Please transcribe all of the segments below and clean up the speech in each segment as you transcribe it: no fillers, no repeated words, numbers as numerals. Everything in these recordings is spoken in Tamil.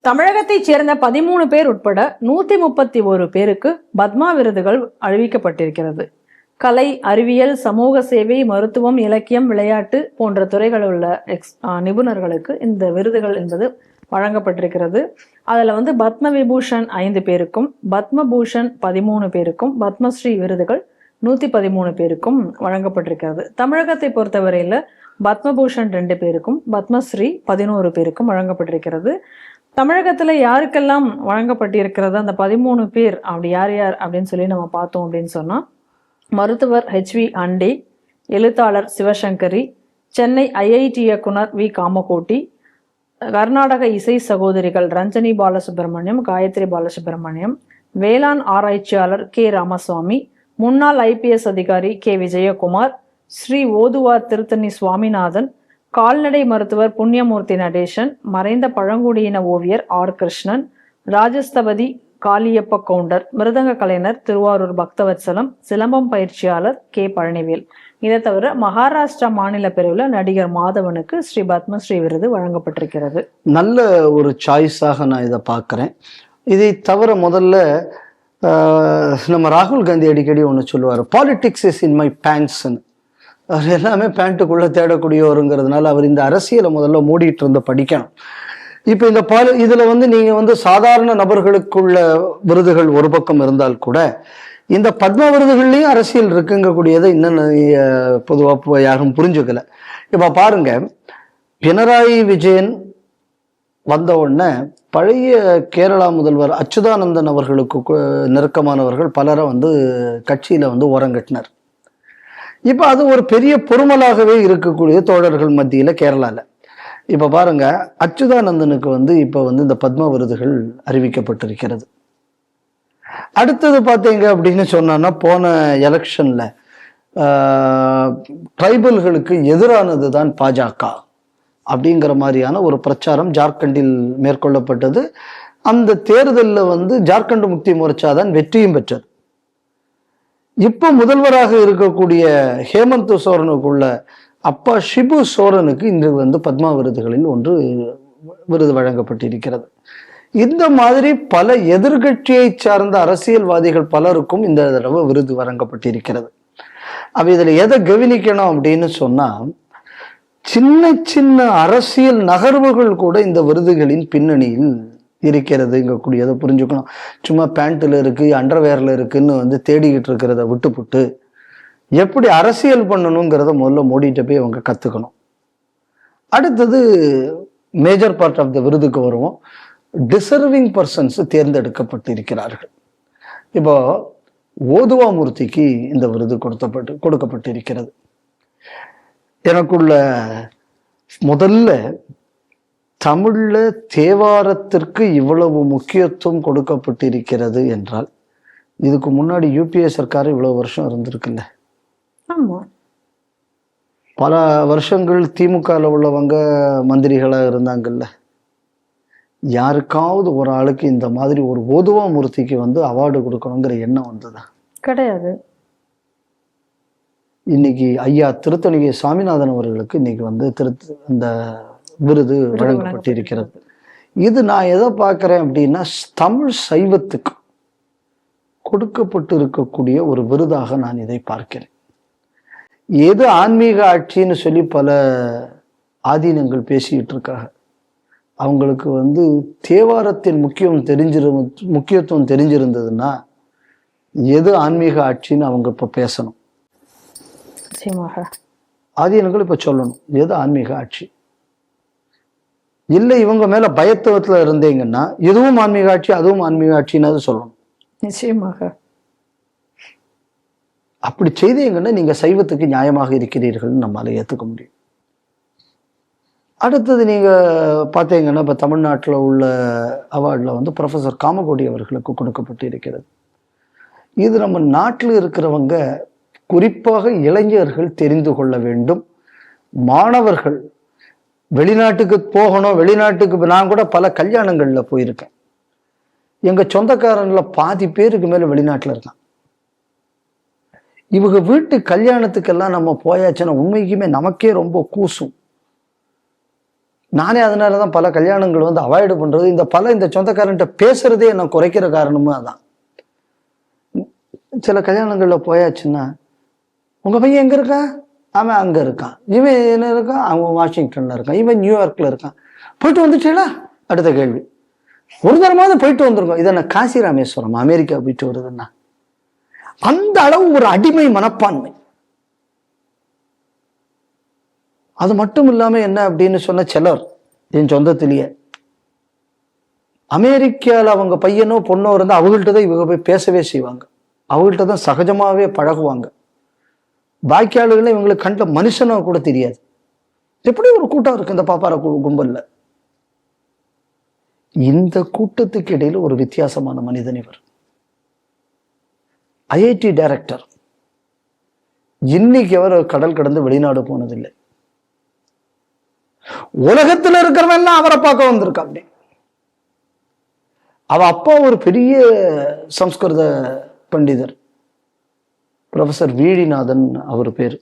தமிழகத்தைச் சேர்ந்த 13 பேர் உட்பட 131 பேருக்கு பத்மா விருதுகள் அறிவிக்கப்பட்டிருக்கிறது. கலை, அறிவியல், சமூக சேவை, மருத்துவம், இலக்கியம், விளையாட்டு போன்ற துறைகளில் உள்ள நிபுணர்களுக்கு இந்த விருதுகள் என்பது வழங்கப்பட்டிருக்கிறது. அதில் பத்ம விபூஷன் 5 பேருக்கும், பத்மபூஷன் 13 பேருக்கும், பத்மஸ்ரீ விருதுகள் 113 பேருக்கும் வழங்கப்பட்டிருக்கிறது. தமிழகத்தை பொறுத்தவரையில் பத்மபூஷன் 2 பேருக்கும், பத்மஸ்ரீ 11 பேருக்கும் வழங்கப்பட்டிருக்கிறது. தமிழகத்துல யாருக்கெல்லாம் வழங்கப்பட்டிருக்கிறது அந்த 13 பேர் அப்படி யார் யார் அப்படின்னு சொல்லி நம்ம பார்த்தோம் அப்படின்னு சொன்னா, மருத்துவர் HV அண்டே, எழுத்தாளர் சிவசங்கரி, சென்னை IIT இயக்குனர் V காமகோட்டி, கர்நாடக இசை சகோதரிகள் ரஞ்சனி பாலசுப்ரமணியம், காயத்ரி பாலசுப்ரமணியம், வேளாண் ஆராய்ச்சியாளர் K ராமசுவாமி, முன்னாள் IPS அதிகாரி K விஜயகுமார், ஸ்ரீ ஓதுவார் திருத்தணி சுவாமிநாதன், கால்நடை மருத்துவர் புண்ணியமூர்த்தி நடேசன், மறைந்த பழங்குடியின ஓவியர் R கிருஷ்ணன், ராஜஸ்தபதி காளியப்ப கவுண்டர், மிருதங்க கலைஞர் திருவாரூர் பக்தவத்சலம், சிலம்பம் பயிற்சியாளர் K பழனிவேல். இதை தவிர மகாராஷ்டிரா மாநில பிரிவில் நடிகர் மாதவனுக்கு ஸ்ரீ பத்மஸ்ரீ விருது வழங்கப்பட்டிருக்கிறது. நல்ல ஒரு சாய்ஸாக நான் இதை பார்க்குறேன். இதை தவிர முதல்ல நம்ம ராகுல் காந்தி அடிக்கடி ஒன்று சொல்லுவார், பாலிடிக்ஸ் இஸ் இன் மை பேண்ட்ஸ்ன்னு. அவர் எல்லாமே பேண்ட்டுக்குள்ளே தேடக்கூடியவருங்கிறதுனால அவர் இந்த அரசியலை முதல்ல மூடிட்டு இருந்த படிக்கணும். இப்போ இந்த இதில் நீங்கள் சாதாரண நபர்களுக்குள்ள விருதுகள் ஒரு பக்கம் இருந்தால் கூட இந்த பத்ம விருதுகள்லையும் அரசியல் இருக்குங்கக்கூடியதை இன்னும் பொதுவாக யாரும் புரிஞ்சுக்கல. இப்போ பாருங்க, பினராயி விஜயன் வந்த உடனே பழைய கேரளா முதல்வர் அச்சுதானந்தன் அவர்களுக்கு நெருக்கமானவர்கள் பலரை கட்சியில் ஓரங்கட்டினர். இப்போ அது ஒரு பெரிய பொறுமலாகவே இருக்கக்கூடிய தோழர்கள் மத்தியில் கேரளாவில். இப்போ பாருங்க, அச்சுதானந்தனுக்கு இப்போ இந்த பத்ம விருதுகள் அறிவிக்கப்பட்டிருக்கிறது. அடுத்தது பார்த்தீங்க அப்படின்னு சொன்னா, போன எலெக்ஷன்ல ட்ரைபல்களுக்கு எதிரானது தான் பாஜக அப்படிங்கிற மாதிரியான ஒரு பிரச்சாரம் ஜார்க்கண்டில் மேற்கொள்ளப்பட்டது. அந்த தேர்தலில் ஜார்க்கண்ட் முக்தி மோர்ச்சா தான் வெற்றியும் பெற்றது. இப்போ முதல்வராக இருக்கக்கூடிய ஹேமந்த் சோரனுக்குள்ள அப்பா ஷிபு சோரனுக்கு இன்று பத்மா விருதுகளில் ஒன்று விருது வழங்கப்பட்டிருக்கிறது. இந்த மாதிரி பல எதிர்கட்சியை சார்ந்த அரசியல்வாதிகள் பலருக்கும் இந்த தடவை விருது வழங்கப்பட்டிருக்கிறது. அப்ப இதுல எதை கவனிக்கணும் அப்படின்னு சொன்னா, சின்ன சின்ன அரசியல் நகர்வுகள் கூட இந்த விருதுகளின் பின்னணியில் இருக்கிறதுங்கக்கூடியதை புரிஞ்சுக்கணும். சும்மா பேண்ட்டில் இருக்கு, அண்டர்வேர்ல இருக்குன்னு தேடிக்கிட்டு இருக்கிறத விட்டுப்புட்டு எப்படி அரசியல் பண்ணணுங்கிறத முதல்ல மோடிட்ட போய் அவங்க கத்துக்கணும். அடுத்தது மேஜர் பார்ட் ஆஃப் த விருதுக்கு வருவோம். டிசர்விங் பர்சன்ஸ் தேர்ந்தெடுக்கப்பட்டு இருக்கிறார்கள். இப்போ ஓதுவா மூர்த்திக்கு இந்த விருது கொடுக்கப்பட்டிருக்கிறது. எனக்குள்ள முதல்ல தமிழ்ல தேவாரத்திற்கு இவ்வளவு முக்கியத்துவம் கொடுக்கப்பட்டிருக்கிறது என்றால், இதுக்கு முன்னாடி UPA சர்க்கார் இவ்வளவு வருஷம் இருந்திருக்குல்ல. பல வருஷங்கள் திமுகவில் உள்ளவங்க மந்திரிகளா இருந்தாங்கல்ல. யாருக்காவது ஒரு ஆளுக்கு இந்த மாதிரி ஒரு ஓதுவா மூர்த்திக்கு அவார்டு கொடுக்கணுங்கிற எண்ணம் வந்ததா? கிடையாது. இன்னைக்கு ஐயா திருத்தணிகை சாமிநாதன் அவர்களுக்கு இன்னைக்கு அந்த விருது வழங்கப்பட்டிருக்கிறது. இது நான் எதை பார்க்கிறேன் அப்படின்னா, தமிழ் சைவத்துக்கு கொடுக்கப்பட்டு இருக்கக்கூடிய ஒரு விருதாக நான் இதை பார்க்கிறேன். எது ஆன்மீக ஆட்சின்னு சொல்லி பல ஆதீனங்கள் பேசிக்கிட்டு இருக்காங்க. அவங்களுக்கு தேவாரத்தின் முக்கியத்துவம் தெரிஞ்சிருந்ததுன்னா எது ஆன்மீக ஆட்சின்னு அவங்க இப்ப பேசணும். ஆதீனங்கள் இப்ப சொல்லணும் எது ஆன்மீக ஆட்சி. இல்லை இவங்க மேல பயத்துவத்துல இருந்தீங்கன்னா இதுவும் ஆன்மீக ஆட்சி அதுவும் ஆன்மீக ஆட்சின்னு சொல்லணும். நிச்சயமாக. அப்படி செய்தீங்கன்னா நீங்க சைவத்துக்கு நியாயமாக இருக்கிறீர்கள் நம்மளால ஏத்துக்க முடியும். அடுத்தது நீங்க பார்த்தீங்கன்னா, இப்ப தமிழ்நாட்டில் உள்ள அவார்டில் ப்ரொஃபசர் காமகோடி அவர்களுக்கு கொடுக்கப்பட்டு இருக்கிறது. இது நம்ம நாட்டில் இருக்கிறவங்க, குறிப்பாக இளைஞர்கள் தெரிந்து கொள்ள வேண்டும். மாணவர்கள் வெளிநாட்டுக்கு போகணும். வெளிநாட்டுக்கு நான் கூட பல கல்யாணங்கள்ல போயிருக்கேன். எங்க சொந்தக்காரன்ல பாதி பேருக்கு மேல வெளிநாட்டுல இருக்கான். இவங்க வீட்டு கல்யாணத்துக்கெல்லாம் நம்ம போயாச்சுன்னா உண்மைக்குமே நமக்கே ரொம்ப கூசும். நானே அதனால தான் பல கல்யாணங்கள் வந்து அவாய்டு பண்றது, இந்த சொந்தக்காரன்ட்ட பேசுறதே என்ன குறைக்கிற காரணமும் அதான். சில கல்யாணங்கள்ல போயாச்சுன்னா, உங்க பையன் எங்க இருக்கான்? அவன் அங்க இருக்கான். இவன் என்ன இருக்கான்? அவன் வாஷிங்டன்ல இருக்கான். இவன் நியூயார்க்ல இருக்கான். போயிட்டு வந்துட்டீங்களா? அடுத்த கேள்வி. ஒரு தரமாவது போயிட்டு வந்துருக்கோம். இதை நான் காசி ராமேஸ்வரம் அமெரிக்கா போயிட்டு வருதுன்னா, அந்த அளவு ஒரு அடிமை மனப்பான்மை. அது மட்டும் இல்லாம என்ன அப்படின்னு சொன்ன சிலர் என் சொந்தத்திலேயே அமெரிக்கால அவங்க பையனோ பொண்ணோ இருந்தா அவங்கள்ட்ட தான் இவங்க போய் பேசவே செய்வாங்க. அவங்கள்ட்ட தான் சகஜமாவே பழகுவாங்க. பாக்கி ஆளுகளை இவங்களுக்கு கண்ட மனுஷனோ கூட தெரியாது. எப்படி ஒரு கூட்டம் இருக்கு இந்த பாப்பார கும்பல்ல. இந்த கூட்டத்துக்கு இடையில ஒரு வித்தியாசமான மனிதன் இவர். IIT director. இன்னைக்கு அவர் கடல் கடந்து வெளிநாடு போனதில்லை. உலகத்துல இருக்கிறவன் எல்லாம் அவரை பார்க்க வந்திருக்கா. அப்படி அவ அப்பா ஒரு பெரிய சம்ஸ்கிருத பண்டிதர், ப்ரொஃபசர் வீழிநாதன் அவர் பேரு.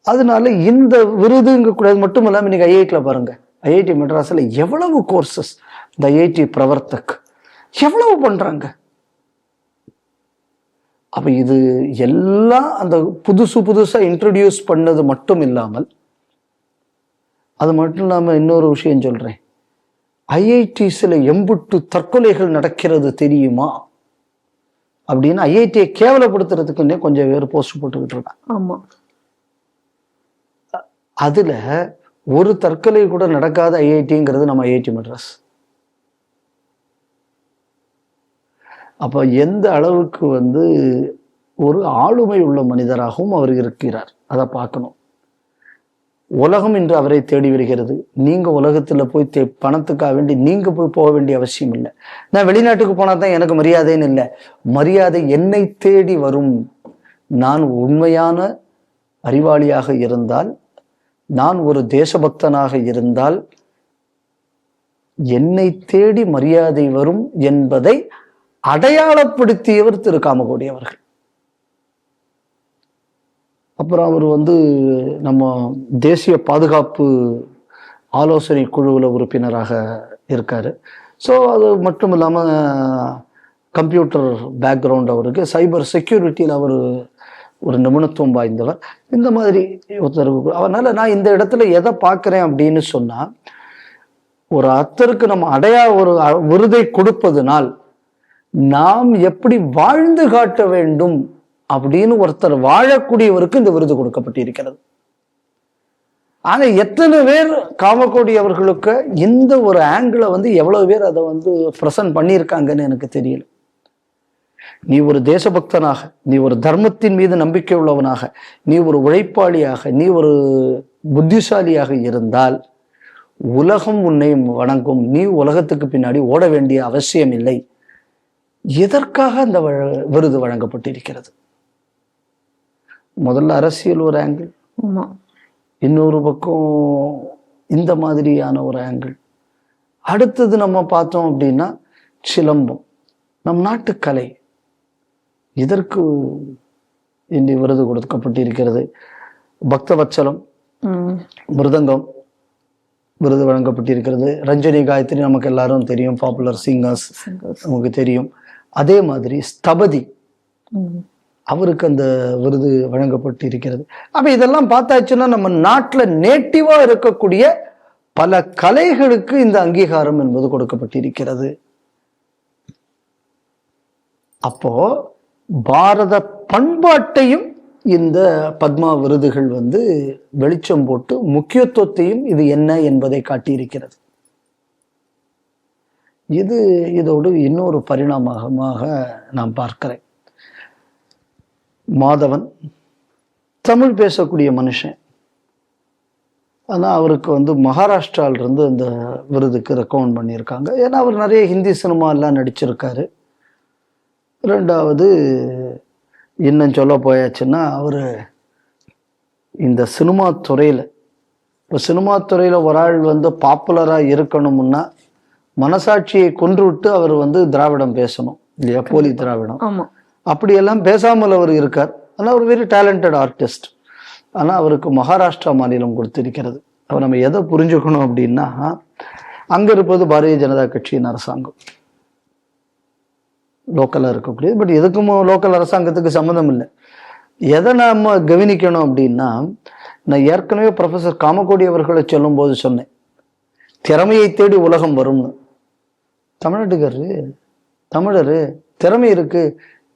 அதனால இந்த விருதுங்க கூடாது மட்டும் இல்லாம இன்னைக்கு ஐஐடில பாருங்க, ஐஐடி மெட்ராஸ்ல எவ்வளவு கோர்சஸ், இந்த ஐஐடி பிரவர்த்தக் எவ்வளவு பண்றாங்க. அப்ப இது எல்லாம் அந்த புதுசா இன்ட்ரடியூஸ் பண்ணது மட்டும் இல்லாமல், அது மட்டும் இல்லாம இன்னொரு விஷயம் சொல்றேன், ஐஐடிஸ்ல எம்புட்டு தற்கொலைகள் நடக்கிறது தெரியுமா அப்படின்னு ஐஐடியை கேவலப்படுத்துறதுக்குன்னே கொஞ்சம் பேர் போஸ்ட் போட்டுக்கிட்டு இருக்காங்க. ஆமா, அதுல ஒரு தற்கொலை கூட நடக்காத ஐஐடிங்கிறது நம்ம ஐஐடி மெட்ராஸ். அப்ப எந்த அளவுக்கு வந்து ஒரு ஆளுமை உள்ள மனிதராகவும் அவர் இருக்கிறார் அதை பார்க்கணும். உலகம் இன்று அவரை தேடி வருகிறது. நீங்க உலகத்துல போய் பணத்துக்காக வேண்டி நீங்க போய் போக வேண்டிய அவசியம் இல்லை. நான் வெளிநாட்டுக்கு போனா தான் எனக்கு மரியாதைன்னு இல்லை, மரியாதை என்னை தேடி வரும். நான் உண்மையான அறிவாளியாக இருந்தால், நான் ஒரு தேசபக்தனாக இருந்தால் என்னை தேடி மரியாதை வரும் என்பதை அடையாளப்படுத்தியவர் திரு காமகோடி அவர்கள். அப்புறம் அவர் வந்து நம்ம தேசிய பாதுகாப்பு ஆலோசனை குழுவில் உறுப்பினராக இருக்காரு. ஸோ அது மட்டும் இல்லாமல் கம்ப்யூட்டர் பேக்ரவுண்ட் அவருக்கு, சைபர் செக்யூரிட்டியில் அவர் ஒரு நிபுணத்துவம் வாய்ந்தவர். இந்த மாதிரி ஒருத்தருக்கு அதனால நான் இந்த இடத்துல எதை பார்க்குறேன் அப்படின்னு சொன்னா, ஒரு அத்தருக்கு நம்ம ஒரு விருதை கொடுப்பதனால் நாம் எப்படி வாழ்ந்து காட்ட வேண்டும் அப்படின்னு ஒருத்தர் வாழக்கூடியவருக்கு இந்த விருது கொடுக்கப்பட்டிருக்கிறது. ஆனா எத்தனை பேர் காமகோடி அவர்களுக்கு இந்த ஒரு ஆங்கிளை வந்து எவ்வளவு பேர் அதை வந்து பிரசன்ட் பண்ணியிருக்காங்கன்னு எனக்கு தெரியல. நீ ஒரு தேசபக்தனாக, நீ ஒரு தர்மத்தின் மீது நம்பிக்கை உள்ளவனாக, நீ ஒரு உழைப்பாளியாக, நீ ஒரு புத்திசாலியாக இருந்தால் உலகம் உன்னை வணங்கும். நீ உலகத்துக்கு பின்னாடி ஓட வேண்டிய அவசியம் இல்லை. எதற்காக அந்த விருது வழங்கப்பட்டிருக்கிறது? முதல்ல அரசியல் ஒரு ஆங்கிள், இன்னொரு பக்கம் இந்த மாதிரியான ஒரு ஆங்கிள். அடுத்தது நம்ம பார்த்தோம் அப்படின்னா சிலம்பம், நம் நாட்டு கலை, இதற்கு இந்த விருது கொடுக்கப்பட்டிருக்கிறது. பக்தவத்சலம் மிருதங்கம் விருது வழங்கப்பட்டிருக்கிறது. ரஞ்சனி காயத்ரி நமக்கு எல்லாரும் தெரியும், பாப்புலர் சிங்கர்ஸ் நமக்கு தெரியும். அதே மாதிரி ஸ்தபதி அவருக்கு அந்த விருது வழங்கப்பட்டிருக்கிறது. அப்ப இதெல்லாம் பார்த்தாச்சுன்னா நம்ம நாட்டுல நேட்டிவா இருக்கக்கூடிய பல கலைகளுக்கு இந்த அங்கீகாரம் என்பது கொடுக்கப்பட்டிருக்கிறது. அப்போ பாரத பண்பாட்டையும் இந்த பத்மா விருதுகள் வந்து வெளிச்சம் போட்டு முக்கியத்துவத்தையும் இது என்ன என்பதை காட்டியிருக்கிறது. இதோடு இன்னொரு பரிணாமமாக நான் பார்க்கிறேன். மாதவன் தமிழ் பேசக்கூடிய மனுஷன், ஆனால் அவருக்கு வந்து மகாராஷ்டிராவிலிருந்து இந்த விருதுக்கு ரெக்கமெண்ட் பண்ணியிருக்காங்க. ஏன்னா அவர் நிறைய ஹிந்தி சினிமாலாம் நடிச்சிருக்காரு. ரெண்டாவது இன்னும் சொல்ல போயாச்சுன்னா அவர் இந்த சினிமா துறையில், இப்போ சினிமா துறையில் ஒரு ஆள் வந்து பாப்புலராக இருக்கணும்னா மனசாட்சியை கொன்று விட்டு அவர் வந்து திராவிடம் பேசணும் இல்லையா, போலி திராவிடம். அப்படியெல்லாம் பேசாமல் அவர் இருக்கார். ஆனால் ஒரு வெரி டேலண்டட் ஆர்டிஸ்ட். ஆனால் அவருக்கு மகாராஷ்டிரா மாநிலம் கொடுத்திருக்கிறது. அப்ப நம்ம எதை புரிஞ்சுக்கணும் அப்படின்னா, அங்க இருப்பது பாரதிய ஜனதா கட்சியின் அரசாங்கம், லோக்கலா இருக்கக்கூடியது. பட் எதுக்கும் லோக்கல் அரசாங்கத்துக்கு சம்மந்தம் இல்லை. எதை நாம கவனிக்கணும் அப்படின்னா, நான் ஏற்கனவே ப்ரொஃபசர் காமகோடி அவர்களை சொல்லும் போது சொன்னேன், திறமையை தேடி உலகம் வரும்னு. தமிழ்நாட்டுக்காரரு, தமிழரு, திறமை இருக்கு,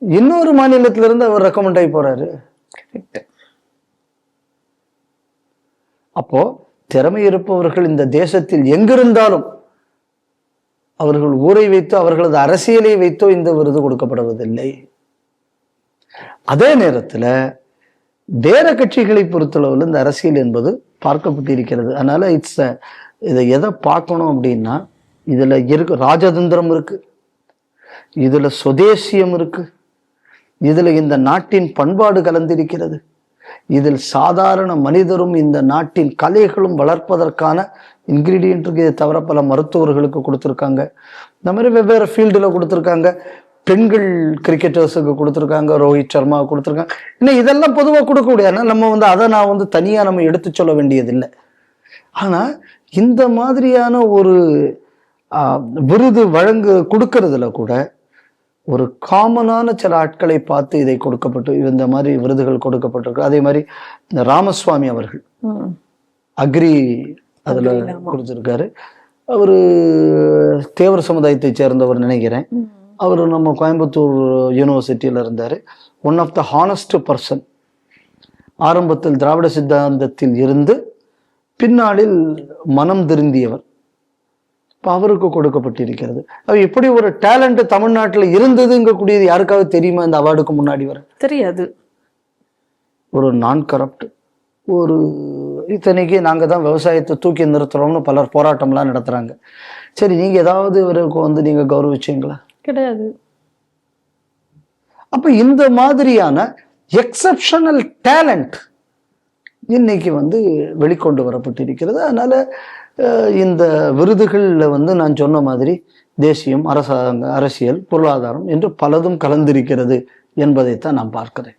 இன்னொரு மாநிலத்தில இருந்து அவர் ரெக்கமெண்ட் ஆகி போறாரு. அப்போ திறமை இருப்பவர்கள் இந்த தேசத்தில் எங்கிருந்தாலும் அவர்கள் ஊரை வைத்தோ அவர்களது அரசியலை வைத்தோ இந்த விருது கொடுக்கப்படுவதில்லை. அதே நேரத்துல வேற கட்சிகளை பொறுத்தளவில் இந்த அரசியல் என்பது பார்க்கப்பட்டிருக்கிறது. அதனால இதை எதை பார்க்கணும் அப்படின்னா, இதுல இருக்கு ராஜதந்திரம் இருக்கு, இதுல சுதேசியம் இருக்கு, இதுல இந்த நாட்டின் பண்பாடு கலந்திருக்கிறது, இதில் சாதாரண மனிதரும் இந்த நாட்டின் கலைகளும் வளர்ப்பதற்கான இன்கிரீடியன்ட் இருக்கு. இதை தவிர பல மருத்துவர்களுக்கு கொடுத்துருக்காங்க, இந்த மாதிரி வெவ்வேறு ஃபீல்டில் கொடுத்துருக்காங்க. பெண்கள் கிரிக்கெட்டர்ஸுக்கு கொடுத்துருக்காங்க, ரோஹித் சர்மா கொடுத்துருக்காங்க. இன்னும் இதெல்லாம் பொதுவாக கொடுக்க முடியாது, நம்ம அதை நான் தனியாக நம்ம எடுத்து சொல்ல வேண்டியதில்லை. ஆனால் இந்த மாதிரியான ஒரு விருது கொடுக்கறதுல கூட ஒரு காமனான சில ஆட்களை பார்த்து இதை கொடுக்கப்பட்டு இந்த மாதிரி விருதுகள் கொடுக்கப்பட்டிருக்கு. அதே மாதிரி இந்த ராமசுவாமி அவர்கள் அக்ரி அதுல கொடுத்திருக்காரு. அவரு தேவர் சமுதாயத்தை சேர்ந்தவர் நினைக்கிறேன். அவர் நம்ம கோயம்புத்தூர் யூனிவர்சிட்டியில இருந்தாரு. One of the honest person. ஆரம்பத்தில் திராவிட சித்தாந்தத்தில் இருந்து பின்னாளில் மனம் திருந்தியவர். அவருக்கு கொடுக்கப்பட்டிருக்கிறது. எப்படி ஒரு டேலண்ட் தமிழ்நாட்டில் இருந்ததுங்கக்கூடியது யாருக்காவது தெரியுமா? இந்த அவார்டுக்கு முன்னாடி வர தெரியாது. ஒரு நான் கரப்ட், ஒரு இத்தனைக்கு நாங்க தான் விவசாயத்தை தூக்கி நிறுத்துறோம்னு பலர் போராட்டம்லாம் நடத்துறாங்க. சரி, நீங்க ஏதாவது இவருக்கு நீங்க கௌரவிச்சீங்களா? கிடையாது. அப்ப இந்த மாதிரியான எக்ஸப்ஷனல் டேலண்ட் இன்னைக்கு வெளிக்கொண்டு வரப்பட்டிருக்கிறது. அதனால இந்த விருதுகள்ல நான் சொன்ன மாதிரி தேசியம், அரசாங்க, அரசியல், பொருளாதாரம் என்று பலதும் கலந்திருக்கிறது என்பதைத்தான் நான் பார்க்கிறேன்.